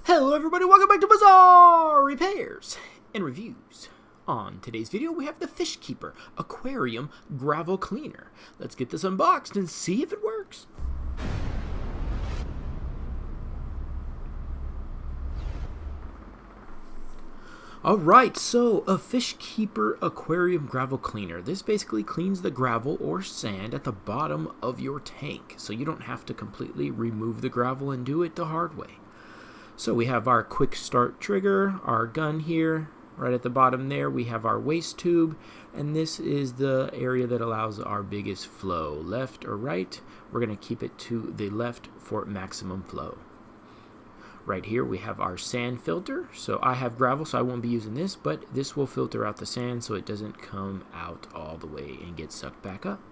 Hello everybody, welcome back to Bazzar Repairs and Reviews. On today's video we have the Fishkeeper Aquarium Gravel Cleaner. Let's get this unboxed and see if it works. Alright, so a Fishkeeper Aquarium Gravel Cleaner. This basically cleans the gravel or sand at the bottom of your tank, so you don't have to completely remove the gravel and do it the hard way. So we have our quick start trigger, our gun here, right at the bottom there. We have our waste tube, and this is the area that allows our biggest flow. Left or right, we're going to keep it to the left for maximum flow. Right here we have our sand filter. So I have gravel, so I won't be using this, but this will filter out the sand so it doesn't come out all the way and get sucked back up.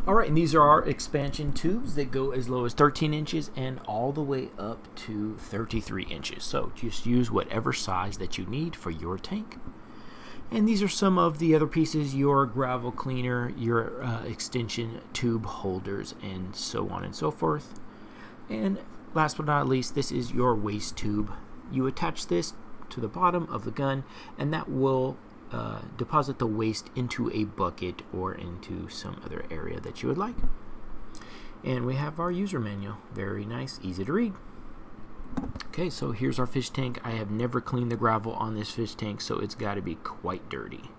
Alright, and these are our expansion tubes that go as low as 13 inches and all the way up to 33 inches. So just use whatever size that you need for your tank. And these are some of the other pieces: your gravel cleaner, your extension tube holders, and so on and so forth. And last but not least, this is your waste tube. You attach this to the bottom of the gun, and that will deposit the waste into a bucket or into some other area that you would like. And we have our user manual. Very nice, easy to read. Okay, so here's our fish tank. I have never cleaned the gravel on this fish tank, so it's got to be quite dirty.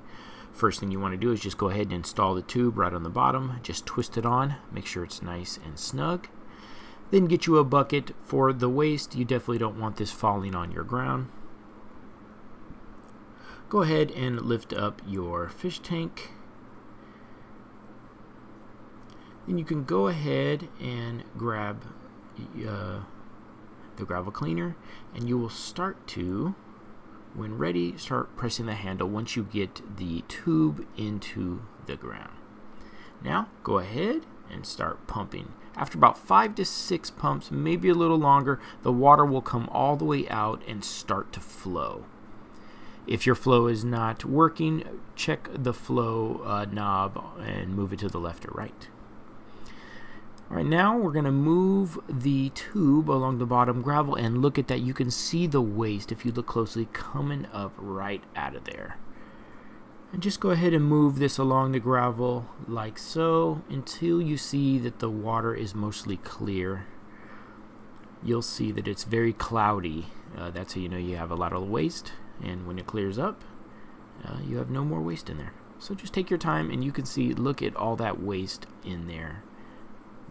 First thing you want to do is just go ahead and install the tube right on the bottom. Just twist it on, make sure it's nice and snug. Then get you a bucket for the waste. You definitely don't want this falling on your ground. Go ahead and lift up your fish tank. Then you can go ahead and grab the gravel cleaner, and you will start to, when ready, start pressing the handle once you get the tube into the ground. Now go ahead and start pumping. After about 5 to 6 pumps, maybe a little longer, the water will come all the way out and start to flow. If your flow is not working, check the flow knob and move it to the left or right. Alright, now we're going to move the tube along the bottom gravel, and look at that. You can see the waste, if you look closely, coming up right out of there. And just go ahead and move this along the gravel like so until you see that the water is mostly clear. You'll see that it's very cloudy. That's how you know you have a lot of waste. And when it clears up, you have no more waste in there. So just take your time, and you can see, look at all that waste in there.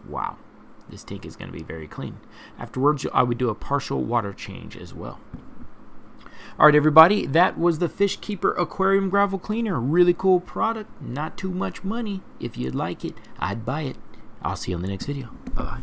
Wow, this tank is going to be very clean. Afterwards, I would do a partial water change as well. Alright everybody, that was the Fishkeeper Aquarium Gravel Cleaner. Really cool product, not too much money. If you'd like it, I'd buy it. I'll see you on the next video. Bye-bye.